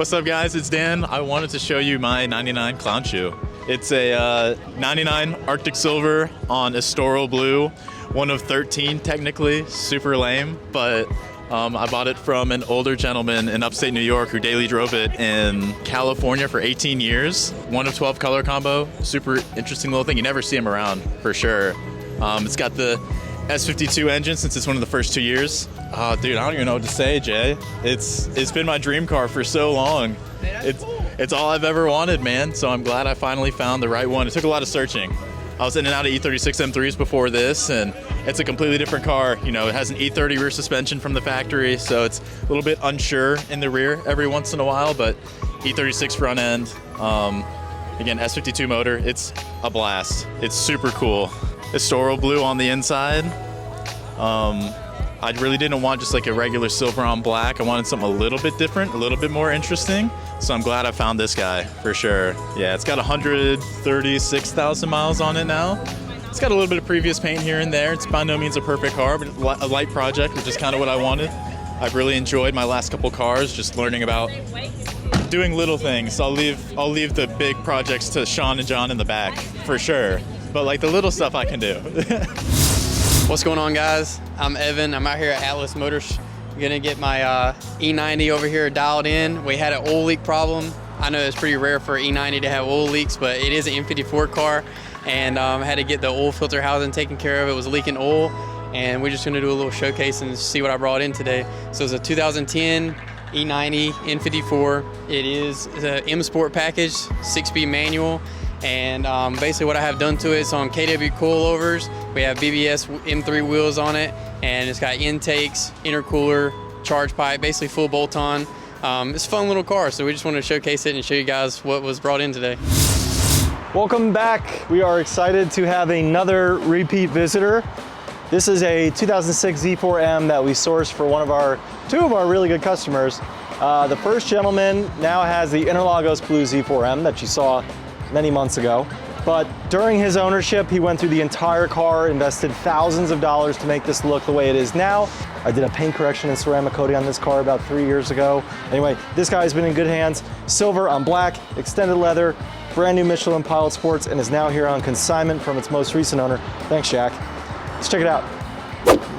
What's up guys, it's Dan. I wanted to show you my 99 clown shoe. It's a 99 Arctic Silver on Estoril Blue, one of 13 technically, super lame, but I bought it from an older gentleman in upstate New York who daily drove it in California for 18 years. One of 12 color combo, super interesting little thing. You never see them around for sure. It's got the S52 engine since it's one of the first 2 years. Oh, dude, I don't even know what to say, Jay. It's been my dream car for so long. It's all I've ever wanted, man. So I'm glad I finally found the right one. It took a lot of searching. I was in and out of E36 M3s before this, and it's a completely different car. You know, it has an E30 rear suspension from the factory, so it's a little bit unsure in the rear every once in a while, but E36 front end. Again, S52 motor, it's a blast. It's super cool. Estoril Blue on the inside. I really didn't want just like a regular silver on black. I wanted something a little bit different, a little bit more interesting. So I'm glad I found this guy for sure. Yeah, it's got 136,000 miles on it now. It's got a little bit of previous paint here and there. It's by no means a perfect car, but a light project, which is kind of what I wanted. I've really enjoyed my last couple cars, just learning about doing little things. I'll leave the big projects to Sean and John in the back for sure. But like the little stuff I can do. What's going on, guys? I'm Evan. I'm out here at Atlas Motors. I'm gonna get my E90 over here dialed in. We had an oil leak problem. I know it's pretty rare for E90 to have oil leaks, but it is an M54 car, and I had to get the oil filter housing taken care of. It was leaking oil, and we're just gonna do a little showcase and see what I brought in today. So it's a 2010 E90 N54. It is the M Sport package, 6-speed manual. And basically what I have done to it is on KW coilovers. We have BBS M3 wheels on it, and it's got intakes, intercooler, charge pipe, basically full bolt-on. It's a fun little car, so we just wanted to showcase it and show you guys what was brought in today. Welcome back. We are excited to have another repeat visitor. This is a 2006 Z4M that we sourced for two of our really good customers. The first gentleman now has the Interlagos Blue Z4M that you saw many months ago. But during his ownership, he went through the entire car, invested thousands of dollars to make this look the way it is now. I did a paint correction and ceramic coating on this car about 3 years ago. Anyway, this guy's been in good hands. Silver on black, extended leather, brand new Michelin Pilot Sports, and is now here on consignment from its most recent owner. Thanks, Jack. Let's check it out.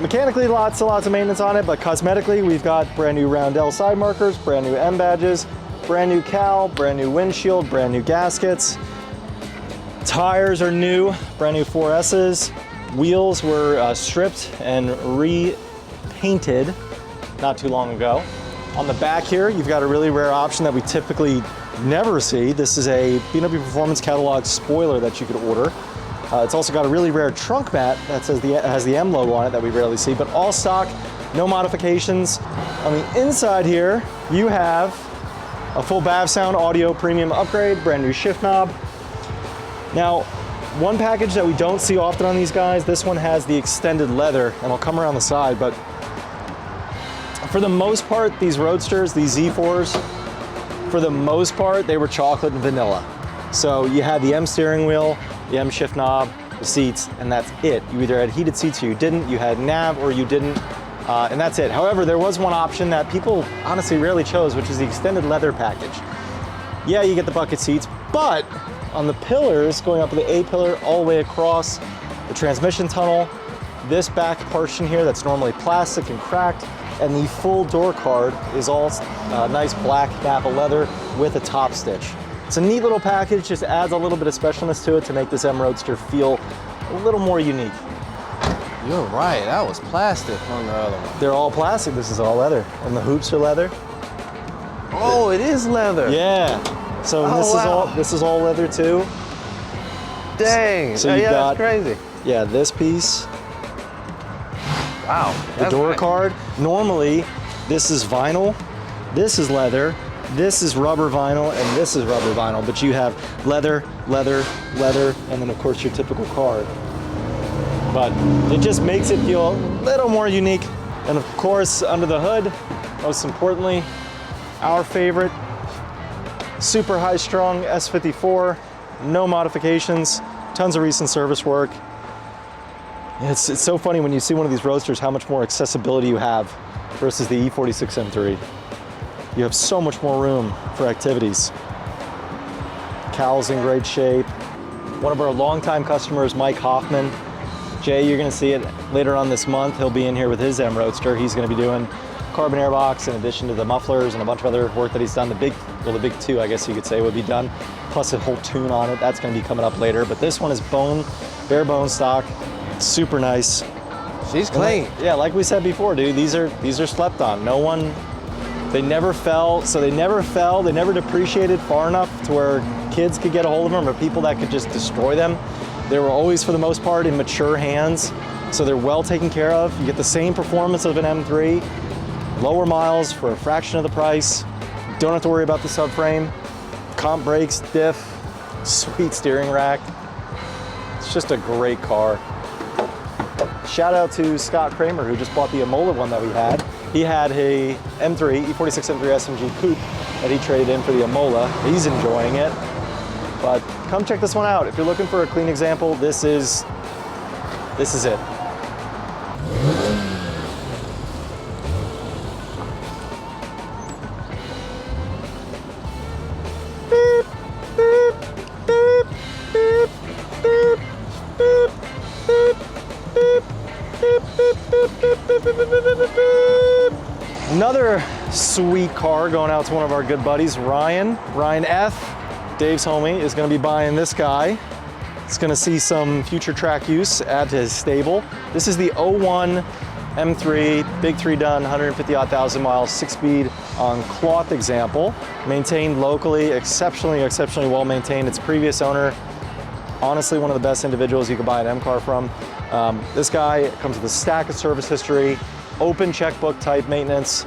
Mechanically, lots and lots of maintenance on it, but cosmetically, we've got brand new roundel side markers, brand new M badges, brand new cowl, brand new windshield, brand new gaskets. Tires are new, brand new 4S's. Wheels were stripped and repainted not too long ago. On the back here, you've got a really rare option that we typically never see. This is a BMW Performance Catalog spoiler that you could order. It's also got a really rare trunk mat that has the M logo on it that we rarely see, but all stock, no modifications. On the inside here, you have a full BAV sound audio premium upgrade, brand new shift knob. Now, one package that we don't see often on these guys, this one has the extended leather, and I'll come around the side, but for the most part, these Roadsters, these Z4s, for the most part, they were chocolate and vanilla. So you had the M steering wheel, the M shift knob, the seats, and that's it. You either had heated seats or you didn't, you had nav or you didn't, and that's it. However, there was one option that people honestly rarely chose, which is the extended leather package. Yeah, you get the bucket seats, but on the pillars, going up to the A pillar all the way across the transmission tunnel, this back portion here that's normally plastic and cracked, and the full door card is all nice black Napa leather with a top stitch. It's a neat little package, just adds a little bit of specialness to it to make this M Roadster feel a little more unique. You're right, that was plastic on the other one. They're all plastic, this is all leather. And the hoops are leather. Oh, it is leather. Yeah. So this is all leather too. Dang, so yeah, got, that's crazy. Yeah, this piece. Wow. The door card. Normally, this is vinyl, this is leather, this is rubber vinyl, and this is rubber vinyl, but you have leather, leather, leather, and then of course your typical card. But it just makes it feel a little more unique. And of course, under the hood, most importantly, our favorite, super high strung S54, no modifications, tons of recent service work. It's so funny when you see one of these Roadsters how much more accessibility you have versus the E46 M3. you have so much more room for activities. Cowl's in great shape. One of our longtime customers, Mike Hoffman. Jay, you're gonna see it later on this month. He'll be in here with his M Roadster. He's gonna be doing carbon airbox in addition to the mufflers and a bunch of other work that he's done. The big two, I guess you could say, would be done, plus a whole tune on it. That's gonna be coming up later. But this one is bare bone stock, super nice. She's clean. Yeah, like we said before, dude, these are slept on. No one, they never fell, so they never fell, they never depreciated far enough to where kids could get a hold of them or people that could just destroy them. They were always, for the most part, in mature hands, so they're well taken care of. You get the same performance of an M3, lower miles for a fraction of the price. Don't have to worry about the subframe. Comp brakes, diff, sweet steering rack. It's just a great car. Shout out to Scott Kramer, who just bought the Amola one that we had. He had a M3, E46 M3 SMG Coupe that he traded in for the Amola. He's enjoying it. But come check this one out. If you're looking for a clean example, this is it. Another sweet car going out to one of our good buddies, Ryan F. Dave's homie is going to be buying this guy. It's going to see some future track use at his stable. This is the 01 M3, big 3 done, 150,000 miles, 6-speed on cloth example. Maintained locally, exceptionally well maintained. Its previous owner, honestly one of the best individuals you could buy an M car from. This guy comes with a stack of service history, open checkbook type maintenance.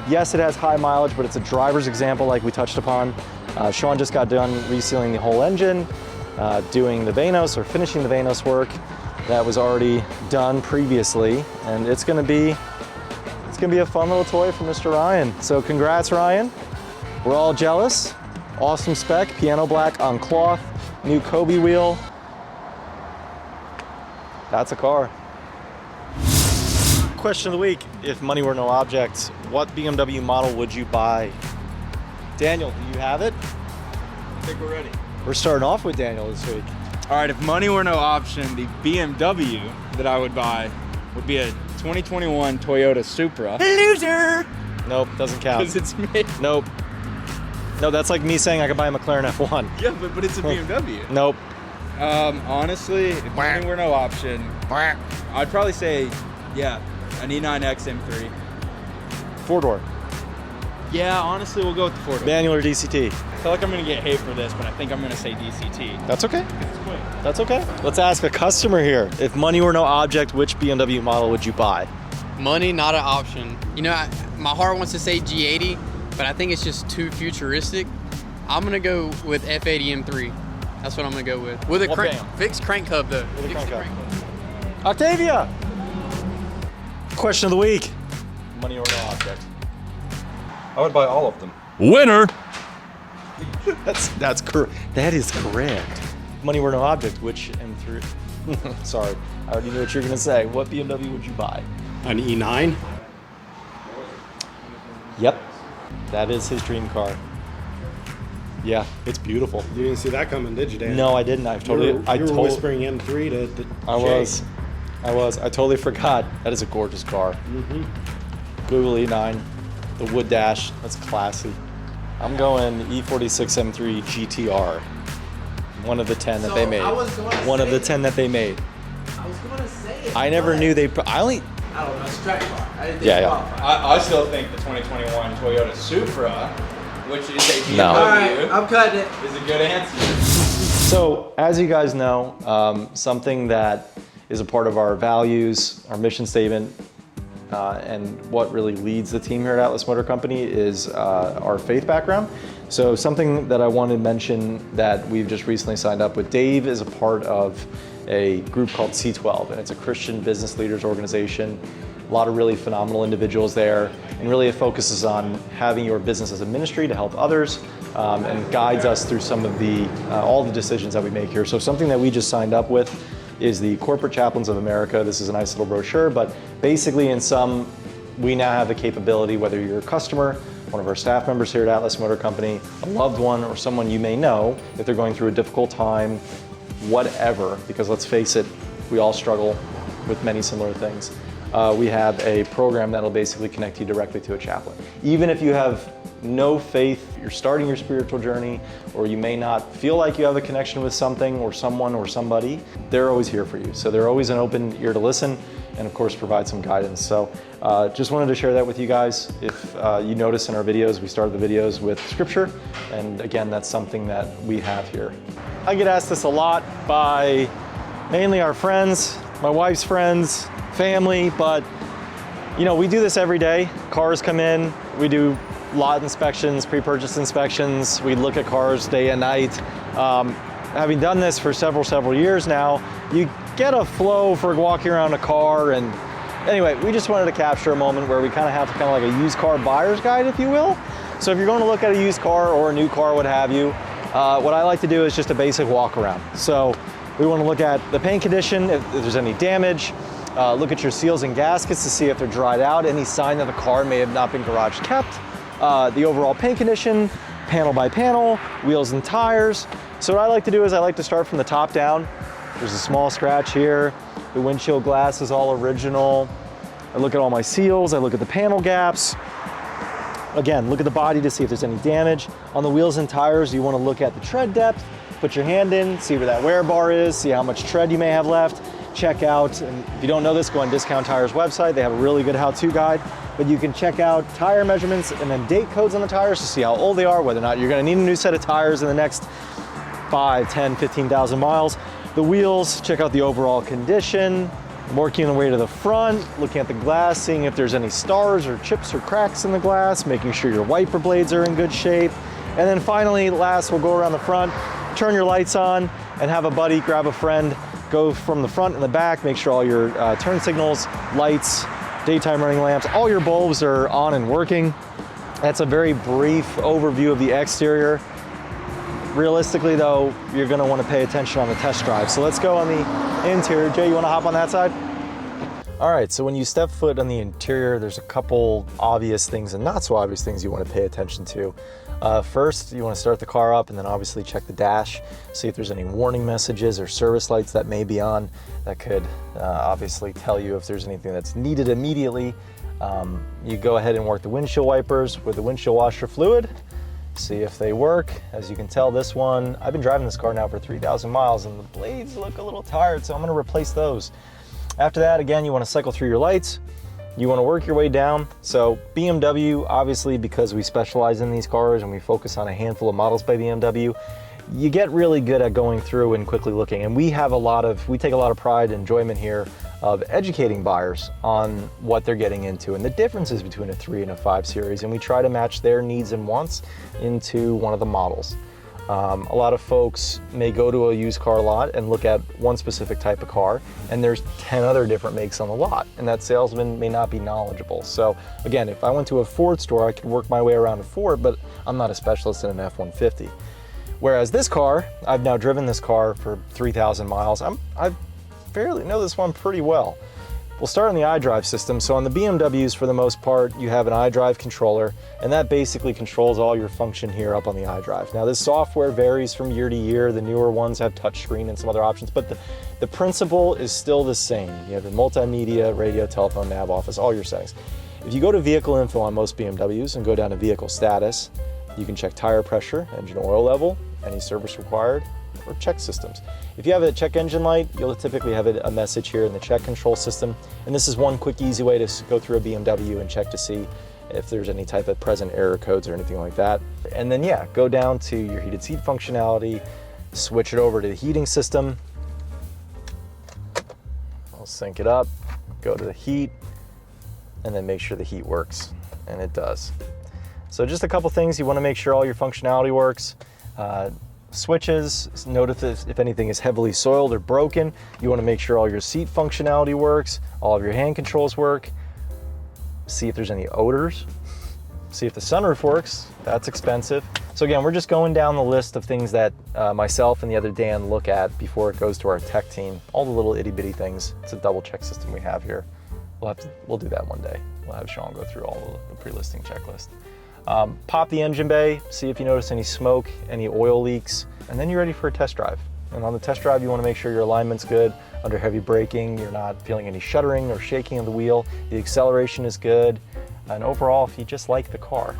Yes, it has high mileage, but it's a driver's example like we touched upon. Sean just got done resealing the whole engine, doing the Vanos or finishing the Vanos work that was already done previously, and it's gonna be a fun little toy for Mr. Ryan. So congrats, Ryan. We're all jealous. Awesome spec, piano black on cloth, new Kobe wheel. That's a car. Question of the week, if money were no object, what BMW model would you buy? Daniel, do you have it? I think we're ready. We're starting off with Daniel this week. All right, if money were no option, the BMW that I would buy would be a 2021 Toyota Supra. Loser! Nope, doesn't count. Because it's made. Nope. No, that's like me saying I could buy a McLaren F1. Yeah, but it's a BMW. Nope. Honestly, if money were no option, I'd probably say, yeah, an E9X M3. Four-door. Yeah, honestly, we'll go with the four-door. Manual or DCT? I feel like I'm gonna get hate for this, but I think I'm gonna say DCT. That's okay. It's quick. That's okay. Let's ask a customer here. If money were no object, which BMW model would you buy? Money, not an option. You know, my heart wants to say G80, but I think it's just too futuristic. I'm gonna go with F80 M3. That's what I'm gonna go with. With a fixed crank hub though. With a crank hub. Octavia! Question of the week. Money or no object? I would buy all of them. Winner! That is correct. Money were no object, which M3? Sorry, I already knew what you're gonna say. What BMW would you buy? An E9? Yep, that is his dream car. Yeah, it's beautiful. You didn't see that coming, did you, Dan? No, I didn't. You were whispering M3 to Jay. I was. I totally forgot. That is a gorgeous car. Mm-hmm. Google E9, the wood dash. That's classy. I'm going E46 M3 GTR. One of the 10 that they made. One of the 10 that they made. I was going to say it. I never knew they. I don't know, it's track car. I didn't think Yeah. I still think the 2021 Toyota Supra, which is a BMW, No. All right, I'm cutting it. is a good answer. So, as you guys know, something that is a part of our values, our mission statement, and what really leads the team here at Atlas Motor Company is our faith background. So something that I wanted to mention that we've just recently signed up with, Dave is a part of a group called C12, and it's a Christian business leaders organization. A lot of really phenomenal individuals there, and really it focuses on having your business as a ministry to help others, and guides us through some of the all the decisions that we make here. So something that we just signed up with is the Corporate Chaplains of America. This is a nice little brochure, but basically in sum, we now have the capability, whether you're a customer one of our staff members here at Atlas Motor Company, a loved one, or someone you may know if they're going through a difficult time, whatever, because let's face it, we all struggle with many similar things. We have a program that'll basically connect you directly to a chaplain. Even if you have no faith, you're starting your spiritual journey, or you may not feel like you have a connection with something or someone or somebody, they're always here for you. So they're always an open ear to listen and of course provide some guidance. So just wanted to share that with you guys. If you notice in our videos, we started the videos with scripture, and again, that's something that we have here. I get asked this a lot by mainly our friends, my wife's friends, family, but you know, we do this every day. Cars come in, we do lot inspections, pre-purchase inspections. We look at cars day and night. Having done this for several years now, you get a flow for walking around a car. And anyway, we just wanted to capture a moment where we kind of have kind of like a used car buyer's guide, if you will. So if you're going to look at a used car or a new car, what have you, what I like to do is just a basic walk around. So we want to look at the paint condition, if there's any damage, look at your seals and gaskets to see if they're dried out, any sign that the car may have not been garage kept. The overall paint condition, panel by panel, wheels and tires. So what I like to do is I like to start from the top down. There's a small scratch here. The windshield glass is all original. I look at all my seals, I look at the panel gaps. Again, look at the body to see if there's any damage. On the wheels and tires, you want to look at the tread depth, put your hand in, see where that wear bar is, see how much tread you may have left. Check out, and if you don't know this, go on Discount Tire's website. They have a really good how-to guide, but you can check out tire measurements and then date codes on the tires to see how old they are, whether or not you're gonna need a new set of tires in the next 5, 10, 15,000 miles. The wheels, check out the overall condition, working the way to the front, looking at the glass, seeing if there's any stars or chips or cracks in the glass, making sure your wiper blades are in good shape. And then finally, last, we'll go around the front, turn your lights on, and have a buddy, grab a friend, go from the front and the back, make sure all your turn signals, lights, daytime running lamps, all your bulbs are on and working. That's a very brief overview of the exterior. Realistically though, you're gonna wanna pay attention on the test drive. So let's go on the interior. Jay, you wanna hop on that side? All right, so when you step foot on the interior, there's a couple obvious things and not so obvious things you wanna pay attention to. First, you want to start the car up and then obviously check the dash, see if there's any warning messages or service lights that may be on that could obviously tell you if there's anything that's needed immediately. You go ahead and work the windshield wipers with the windshield washer fluid, see if they work. As you can tell, this one, I've been driving this car now for 3,000 miles and the blades look a little tired, so I'm going to replace those. After that, again, you want to cycle through your lights. You want to work your way down. So BMW, obviously, because we specialize in these cars and we focus on a handful of models by BMW, you get really good at going through and quickly looking. And we take a lot of pride and enjoyment here of educating buyers on what they're getting into and the differences between a 3 and a 5 Series. And we try to match their needs and wants into one of the models. A lot of folks may go to a used car lot and look at one specific type of car, and there's 10 other different makes on the lot, and that salesman may not be knowledgeable. So again, if I went to a Ford store, I could work my way around a Ford, but I'm not a specialist in an F-150. Whereas this car, I've now driven this car for 3,000 miles. I fairly know this one pretty well. We'll start on the iDrive system. So on the BMWs, for the most part, you have an iDrive controller, and that basically controls all your function here up on the iDrive. Now this software varies from year to year. The newer ones have touchscreen and some other options, but the principle is still the same. You have the multimedia, radio, telephone, nav, office, all your settings. If you go to vehicle info on most BMWs and go down to vehicle status, you can check tire pressure, engine oil level, any service required, or check systems. If you have a check engine light, you'll typically have a message here in the check control system. And this is one quick, easy way to go through a BMW and check to see if there's any type of present error codes or anything like that. And then yeah, go down to your heated seat functionality, switch it over to the heating system. I'll sync it up, go to the heat, and then make sure the heat works, and it does. So just a couple things, you want to make sure all your functionality works. Switches, note if anything is heavily soiled or broken. You want to make sure all your seat functionality works, all of your hand controls work. See if there's any odors. See if the sunroof works. That's expensive. So again, we're just going down the list of things that myself and the other Dan look at before it goes to our tech team. All the little itty bitty things. It's a double check system we have here. We'll do that one day. We'll have Sean go through all the pre-listing checklist. Pop the engine bay, see if you notice any smoke, any oil leaks, and then you're ready for a test drive. And on the test drive, you want to make sure your alignment's good. Under heavy braking, you're not feeling any shuddering or shaking of the wheel. The acceleration is good. And overall, if you just like the car,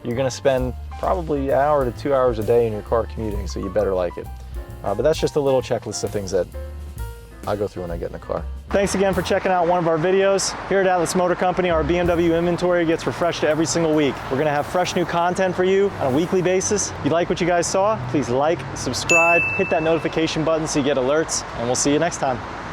you're going to spend probably an hour to 2 hours a day in your car commuting, so you better like it. But that's just a little checklist of things that I go through when I get in the car. Thanks again for checking out one of our videos. Here at Atlas Motor Company, our BMW inventory gets refreshed every single week. We're gonna have fresh new content for you on a weekly basis. If you like what you guys saw, please like, subscribe, hit that notification button so you get alerts, and we'll see you next time.